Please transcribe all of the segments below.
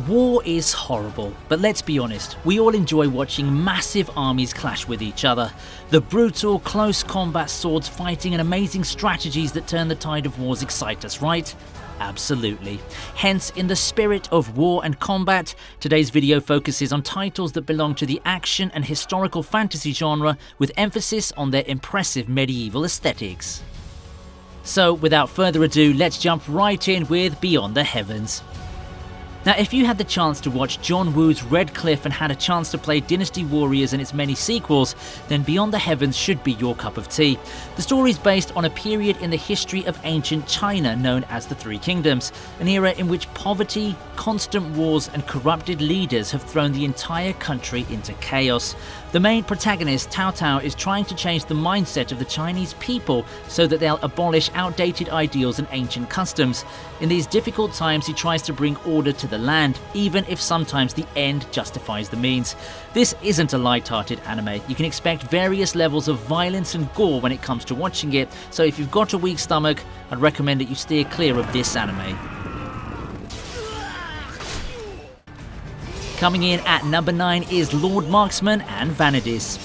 War is horrible, but let's be honest, we all enjoy watching massive armies clash with each other. The brutal, close combat swords fighting and amazing strategies that turn the tide of wars excite us, right? Absolutely. Hence, in the spirit of war and combat, today's video focuses on titles that belong to the action and historical fantasy genre with emphasis on their impressive medieval aesthetics. So, without further ado, let's jump right in with Beyond the Heavens. Now, if you had the chance to watch John Woo's Red Cliff and had a chance to play Dynasty Warriors and its many sequels, then Beyond the Heavens should be your cup of tea. The story is based on a period in the history of ancient China known as the Three Kingdoms, an era in which poverty, constant wars and corrupted leaders have thrown the entire country into chaos. The main protagonist, Cao Cao, is trying to change the mindset of the Chinese people so that they'll abolish outdated ideals and ancient customs. In these difficult times, he tries to bring order to the land, even if sometimes the end justifies the means. This isn't a light-hearted anime. You can expect various levels of violence and gore when it comes to watching it, so if you've got a weak stomach, I'd recommend that you steer clear of this anime. Coming in at number 9 is Lord Marksman and Vanadis.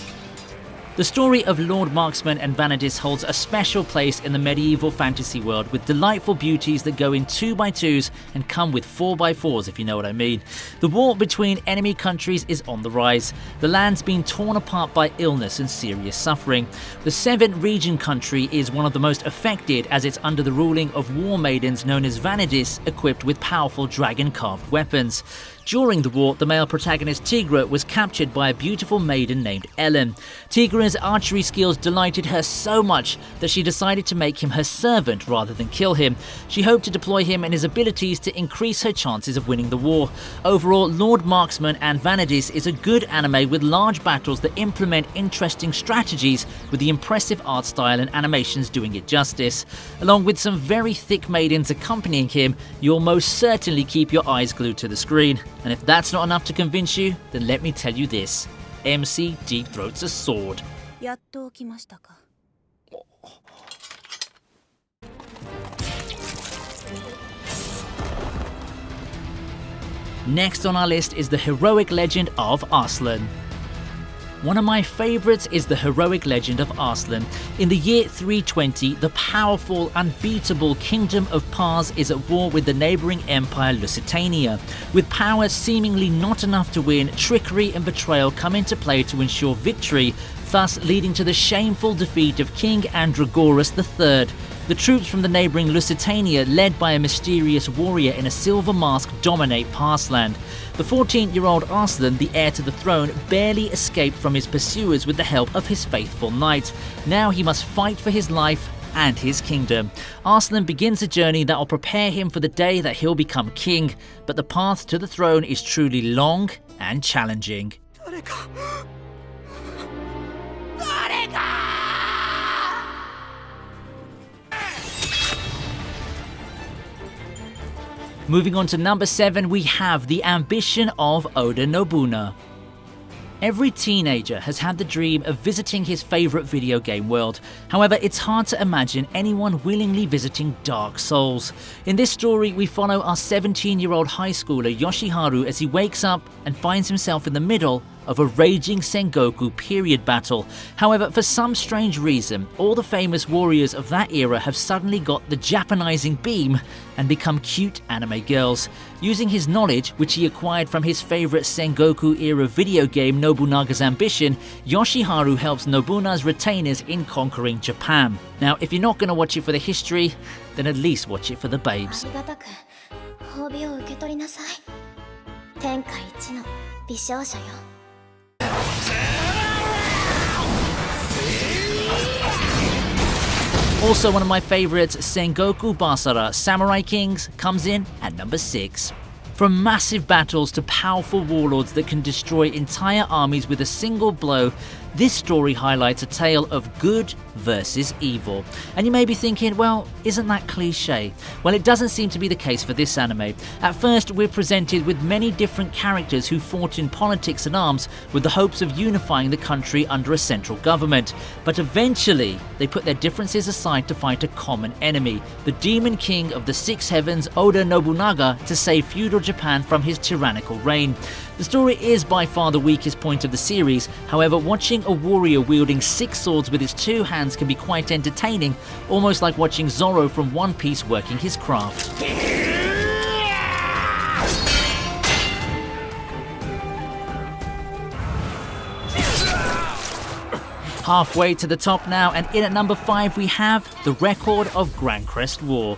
The story of Lord Marksman and Vanadis holds a special place in the medieval fantasy world, with delightful beauties that go in 2x2s and come with 4x4s, if you know what I mean. The war between enemy countries is on the rise. The land's been torn apart by illness and serious suffering. The Seventh Region country is one of the most affected, as it's under the ruling of war maidens known as Vanadis, equipped with powerful dragon-carved weapons. During the war, the male protagonist Tigra was captured by a beautiful maiden named Ellen. Tigra's archery skills delighted her so much that she decided to make him her servant rather than kill him. She hoped to deploy him and his abilities to increase her chances of winning the war. Overall, Lord Marksman and Vanadis is a good anime with large battles that implement interesting strategies, with the impressive art style and animations doing it justice. Along with some very thick maidens accompanying him, you'll most certainly keep your eyes glued to the screen. And if that's not enough to convince you, then let me tell you this. MC deep throats a sword. Next on our list is the heroic legend of Arslan. One of my favourites is the heroic legend of Arslan. In the year 320, the powerful, unbeatable Kingdom of Pars is at war with the neighbouring empire Lusitania. With power seemingly not enough to win, trickery and betrayal come into play to ensure victory, thus leading to the shameful defeat of King Andragoras III. The troops from the neighbouring Lusitania, led by a mysterious warrior in a silver mask, dominate Parsland. The 14-year-old Arslan, the heir to the throne, barely escaped from his pursuers with the help of his faithful knight. Now he must fight for his life and his kingdom. Arslan begins a journey that will prepare him for the day that he'll become king, but the path to the throne is truly long and challenging. Moving on to number 7, we have the ambition of Oda Nobunaga. Every teenager has had the dream of visiting his favourite video game world. However, it's hard to imagine anyone willingly visiting Dark Souls. In this story, we follow our 17-year-old high schooler Yoshiharu as he wakes up and finds himself in the middle of a raging Sengoku period battle. However, for some strange reason, all the famous warriors of that era have suddenly got the Japanizing beam and become cute anime girls. Using his knowledge, which he acquired from his favourite Sengoku era video game Nobunaga's Ambition, Yoshiharu helps Nobunaga's retainers in conquering Japan. Now, if you're not going to watch it for the history, then at least watch it for the babes. Also one of my favourites, Sengoku Basara Samurai Kings, comes in at number 6. From massive battles to powerful warlords that can destroy entire armies with a single blow, This story highlights a tale of good versus evil. And you may be thinking, well, isn't that cliche? Well, it doesn't seem to be the case for this anime. At first, we're presented with many different characters who fought in politics and arms with the hopes of unifying the country under a central government. But eventually, they put their differences aside to fight a common enemy, the demon king of the Six Heavens, Oda Nobunaga, to save feudal Japan from his tyrannical reign. The story is by far the weakest point of the series. However, watching a warrior wielding 6 swords with his 2 hands can be quite entertaining, almost like watching Zoro from One Piece working his craft. Halfway to the top now, and in at number 5 we have The Record of Grand Crest War.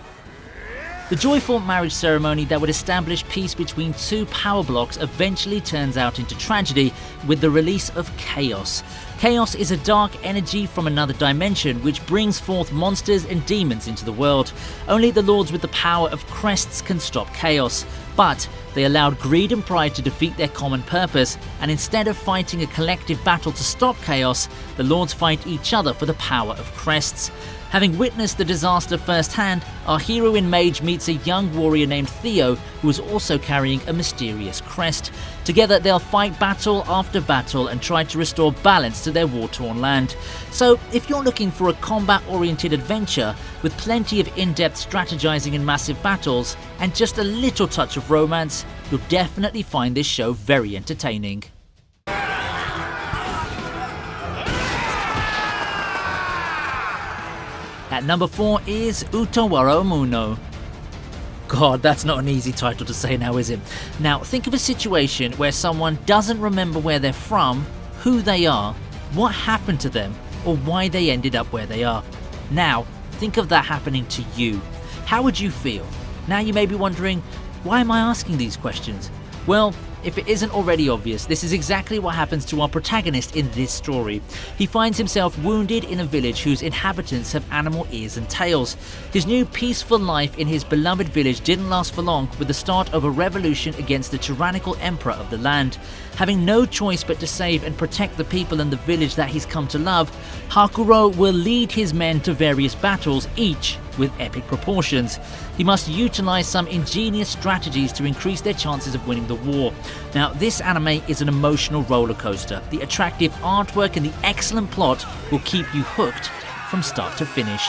The joyful marriage ceremony that would establish peace between 2 power blocks eventually turns out into tragedy with the release of Chaos. Chaos is a dark energy from another dimension which brings forth monsters and demons into the world. Only the lords with the power of crests can stop Chaos, but they allowed greed and pride to defeat their common purpose, and instead of fighting a collective battle to stop Chaos, the lords fight each other for the power of crests. Having witnessed the disaster firsthand, our hero in Mage meets a young warrior named Theo who is also carrying a mysterious crest. Together they'll fight battle after battle and try to restore balance to their war-torn land. So if you're looking for a combat-oriented adventure with plenty of in-depth strategizing and massive battles, and just a little touch of romance, you'll definitely find this show very entertaining. At number 4 is Utawara Muno. God, that's not an easy title to say now, is it? Now, think of a situation where someone doesn't remember where they're from, who they are, what happened to them, or why they ended up where they are. Now, think of that happening to you. How would you feel? Now you may be wondering, why am I asking these questions? Well, if it isn't already obvious, this is exactly what happens to our protagonist in this story. He finds himself wounded in a village whose inhabitants have animal ears and tails. His new peaceful life in his beloved village didn't last for long, with the start of a revolution against the tyrannical emperor of the land. Having no choice but to save and protect the people in the village that he's come to love, Hakuro will lead his men to various battles, each with epic proportions. He must utilize some ingenious strategies to increase their chances of winning the war. Now, this anime is an emotional roller coaster. The attractive artwork and the excellent plot will keep you hooked from start to finish.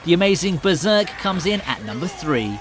The amazing Berserk comes in at number 3.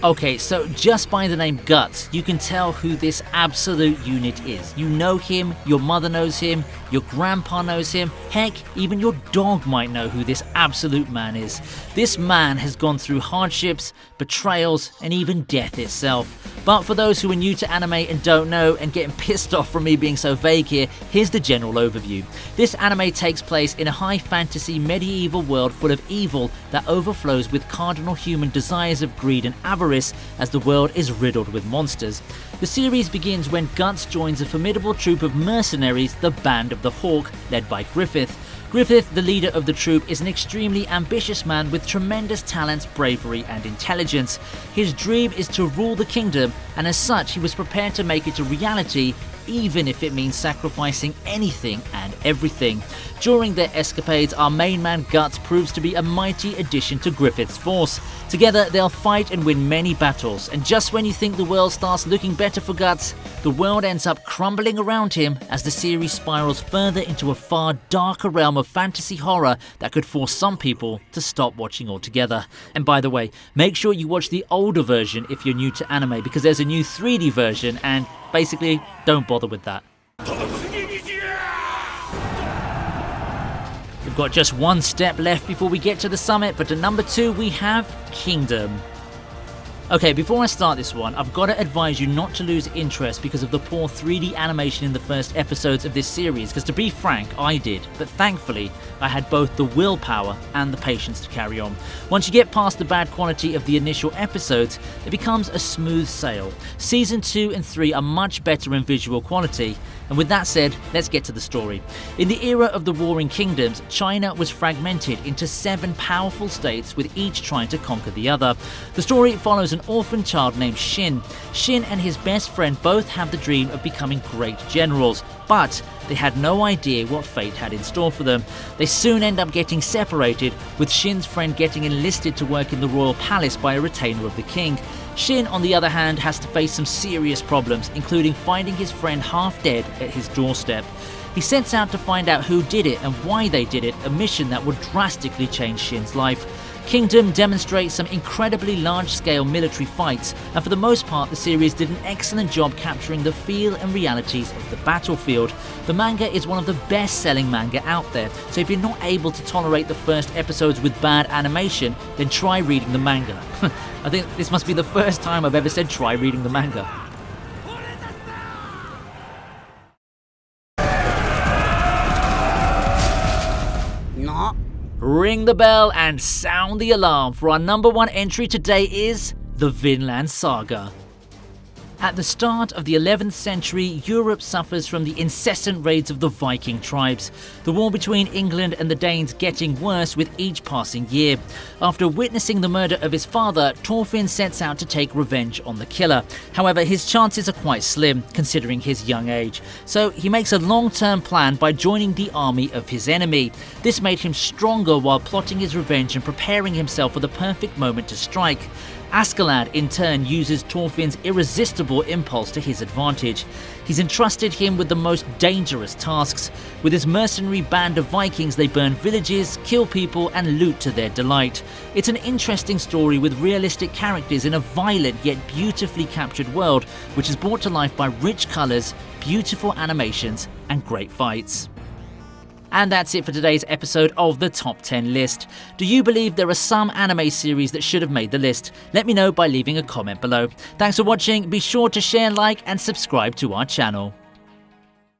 Okay, so just by the name Guts, you can tell who this absolute unit is. You know him, your mother knows him, your grandpa knows him, heck, even your dog might know who this absolute man is. This man has gone through hardships, betrayals, and even death itself. But for those who are new to anime and don't know and getting pissed off from me being so vague here, here's the general overview. This anime takes place in a high fantasy medieval world full of evil that overflows with cardinal human desires of greed and avarice as the world is riddled with monsters. The series begins when Guts joins a formidable troop of mercenaries, the Band of the Hawk, led by Griffith. Griffith, the leader of the troop, is an extremely ambitious man with tremendous talents, bravery and intelligence. His dream is to rule the kingdom, and as such he was prepared to make it a reality, even if it means sacrificing anything and everything. During their escapades, our main man Guts proves to be a mighty addition to Griffith's force. Together they'll fight and win many battles, and just when you think the world starts looking better for Guts, the world ends up crumbling around him as the series spirals further into a far darker realm of fantasy horror that could force some people to stop watching altogether. And by the way, make sure you watch the older version if you're new to anime, because there's a new 3D version, and basically don't bother with that. We've got just one step left before we get to the summit, but at number 2 we have Kingdom. Okay, before I start this one, I've got to advise you not to lose interest because of the poor 3D animation in the first episodes of this series, because to be frank, I did, but thankfully I had both the willpower and the patience to carry on. Once you get past the bad quality of the initial episodes, it becomes a smooth sail. Season 2 and 3 are much better in visual quality, and with that said, let's get to the story. In the era of the Warring Kingdoms, China was fragmented into 7 powerful states, with each trying to conquer the other. The story follows an orphan child named Xin. Xin and his best friend both have the dream of becoming great generals, but they had no idea what fate had in store for them. They soon end up getting separated, with Xin's friend getting enlisted to work in the royal palace by a retainer of the king. Xin, on the other hand, has to face some serious problems, including finding his friend half dead at his doorstep. He sets out to find out who did it and why they did it, a mission that would drastically change Xin's life. Kingdom demonstrates some incredibly large-scale military fights, and for the most part the series did an excellent job capturing the feel and realities of the battlefield. The manga is one of the best-selling manga out there, so if you're not able to tolerate the first episodes with bad animation, then try reading the manga. I think this must be the first time I've ever said try reading the manga. No. Ring the bell and sound the alarm, for our number 1 entry today is the Vinland Saga. At the start of the 11th century, Europe suffers from the incessant raids of the Viking tribes, the war between England and the Danes getting worse with each passing year. After witnessing the murder of his father, Thorfinn sets out to take revenge on the killer. However, his chances are quite slim, considering his young age. So he makes a long-term plan by joining the army of his enemy. This made him stronger while plotting his revenge and preparing himself for the perfect moment to strike. Askeladd, in turn, uses Thorfinn's irresistible impulse to his advantage. He's entrusted him with the most dangerous tasks. With his mercenary band of Vikings, they burn villages, kill people, and loot to their delight. It's an interesting story with realistic characters in a violent yet beautifully captured world, which is brought to life by rich colours, beautiful animations, and great fights. And that's it for today's episode of the Top 10 list. Do you believe there are some anime series that should have made the list? Let me know by leaving a comment below. Thanks for watching, be sure to share, like and subscribe to our channel.